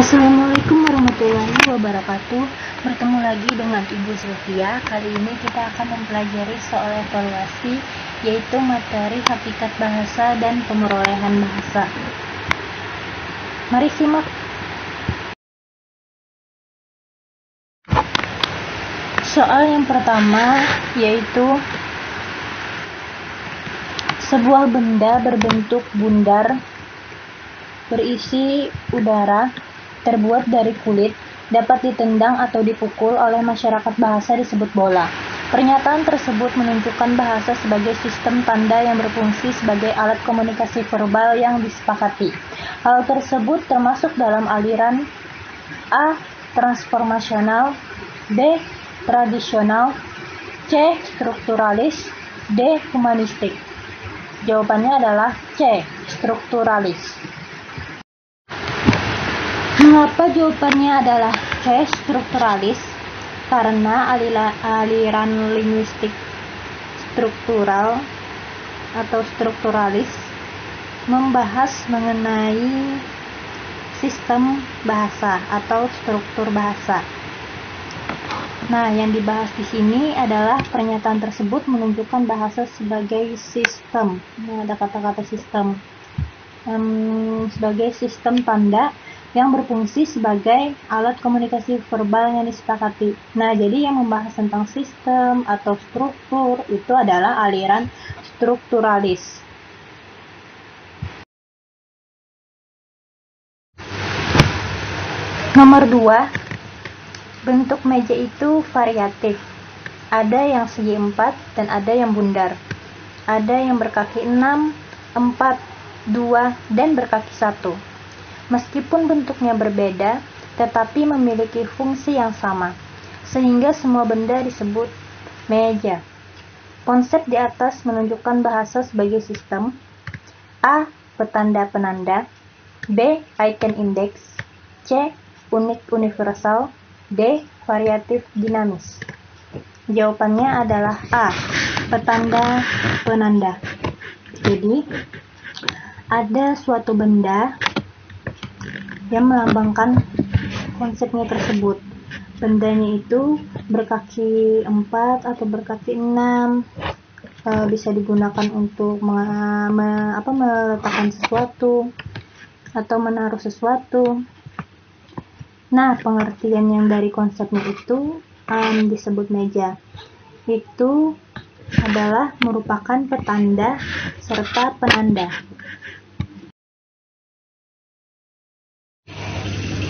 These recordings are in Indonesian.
Assalamualaikum warahmatullahi wabarakatuh. Bertemu lagi dengan Ibu Sylvia. Kali ini kita akan mempelajari soal evaluasi, yaitu materi hakikat bahasa dan pemerolehan bahasa. Mari simak. Soal yang pertama yaitu sebuah benda berbentuk bundar berisi udara terbuat dari kulit dapat ditendang atau dipukul oleh masyarakat bahasa disebut bola. Pernyataan tersebut menunjukkan bahasa sebagai sistem tanda yang berfungsi sebagai alat komunikasi verbal yang disepakati. Hal tersebut termasuk dalam aliran A. Transformasional, B. Tradisional, C. Strukturalis, D. Humanistik. Jawabannya adalah C. Strukturalis. Mengapa jawabannya adalah C. Strukturalis? Karena aliran linguistik struktural atau strukturalis membahas mengenai sistem bahasa atau struktur bahasa. Nah, yang dibahas di sini adalah pernyataan tersebut menunjukkan bahasa sebagai sistem. Nah, ada kata-kata sistem sebagai sistem tanda yang berfungsi sebagai alat komunikasi verbal yang disepakati. Nah, jadi yang membahas tentang sistem atau struktur itu adalah aliran strukturalis. Nomor 2, bentuk meja itu variatif. Ada yang segi 4 dan ada yang bundar. Ada yang berkaki 6, 4, 2, dan berkaki 1. Meskipun bentuknya berbeda, tetapi memiliki fungsi yang sama, sehingga semua benda disebut meja. Konsep di atas menunjukkan bahasa sebagai sistem: A. Petanda penanda, B. Icon index, C. Unik universal, D. Variatif dinamis. Jawabannya adalah A. Petanda penanda. Jadi, ada suatu benda yang melambangkan konsepnya tersebut. Bendanya itu berkaki 4 atau berkaki 6, bisa digunakan untuk meletakkan sesuatu atau menaruh sesuatu. Nah, pengertian yang dari konsepnya itu disebut meja. Itu adalah merupakan petanda serta penanda.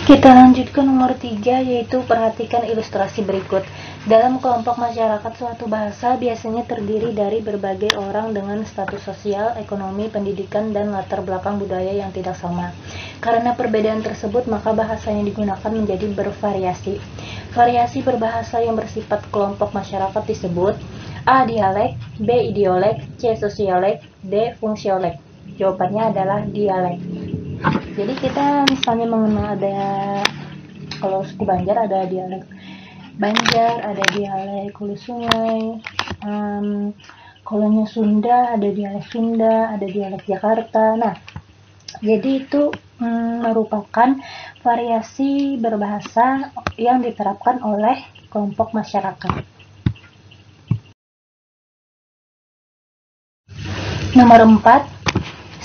Kita lanjut ke nomor 3, yaitu perhatikan ilustrasi berikut. Dalam kelompok masyarakat, suatu bahasa biasanya terdiri dari berbagai orang dengan status sosial, ekonomi, pendidikan, dan latar belakang budaya yang tidak sama. Karena perbedaan tersebut, maka bahasa yang digunakan menjadi bervariasi. Variasi berbahasa yang bersifat kelompok masyarakat disebut A. Dialek, B. Idiolek, C. Sosiolek, D. Fungsiolek. Jawabannya adalah dialek. Jadi kita misalnya mengenal kalau suku Banjar ada dialek Banjar, ada dialek Hulu Sungai, kalau Sunda ada dialek Sunda, ada dialek Jakarta. Nah, jadi itu merupakan variasi berbahasa yang diterapkan oleh kelompok masyarakat. Nomor 4,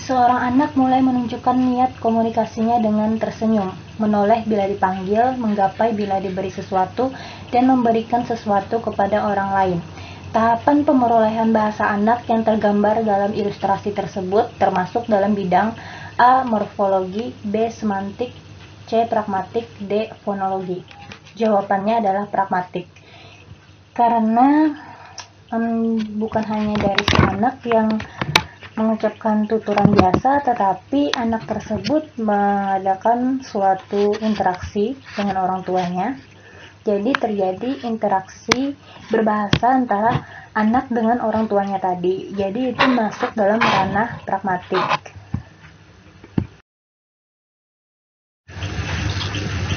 seorang anak mulai menunjukkan niat komunikasinya dengan tersenyum, menoleh bila dipanggil, menggapai bila diberi sesuatu, dan memberikan sesuatu kepada orang lain. Tahapan pemerolehan bahasa anak yang tergambar dalam ilustrasi tersebut termasuk dalam bidang A. Morfologi, B. Semantik, C. Pragmatik, D. Fonologi. Jawabannya adalah pragmatik. Karena bukan hanya dari si anak yang mengucapkan tuturan biasa, tetapi anak tersebut mengadakan suatu interaksi dengan orang tuanya. Jadi terjadi interaksi berbahasa antara anak dengan orang tuanya tadi. Jadi itu masuk dalam ranah pragmatik.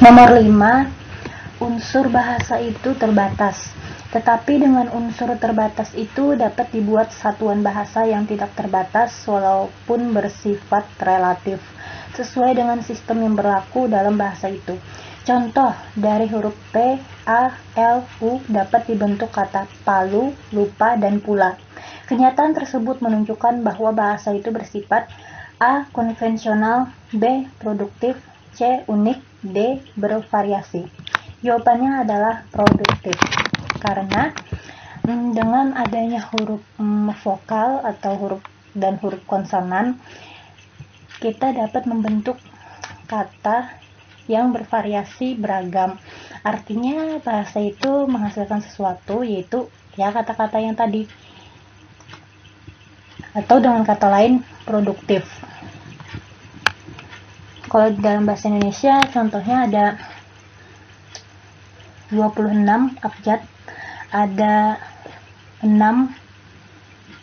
Nomor 5, unsur bahasa itu terbatas. Tetapi dengan unsur terbatas itu dapat dibuat satuan bahasa yang tidak terbatas walaupun bersifat relatif. sesuai dengan sistem yang berlaku dalam bahasa itu. Contoh, dari huruf P, A, L, U dapat dibentuk kata palu, lupa, dan pula. Kenyataan tersebut menunjukkan bahwa bahasa itu bersifat A. konvensional, B. produktif, C. unik, D. bervariasi. Jawabannya adalah produktif. Karena dengan adanya huruf vokal atau huruf konsonan, kita dapat membentuk kata yang bervariasi beragam. Artinya bahasa itu menghasilkan sesuatu, yaitu ya kata-kata yang tadi, atau dengan kata lain produktif. Kalau dalam bahasa Indonesia contohnya ada 26 abjad, ada 6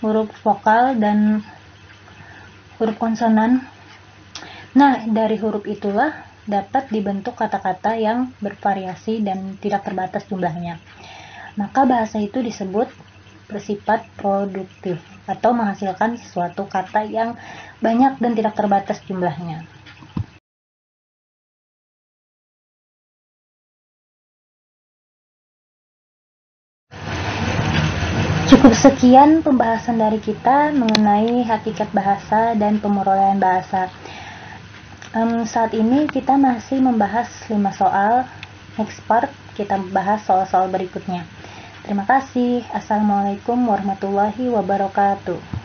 huruf vokal dan huruf konsonan. Nah, dari huruf itulah dapat dibentuk kata-kata yang bervariasi dan tidak terbatas jumlahnya. Maka bahasa itu disebut bersifat produktif atau menghasilkan sesuatu kata yang banyak dan tidak terbatas jumlahnya. Cukup sekian pembahasan dari kita mengenai hakikat bahasa dan pemurolehan bahasa. Saat ini kita masih membahas 5 soal. Next part kita bahas soal-soal berikutnya. Terima kasih. Assalamualaikum warahmatullahi wabarakatuh.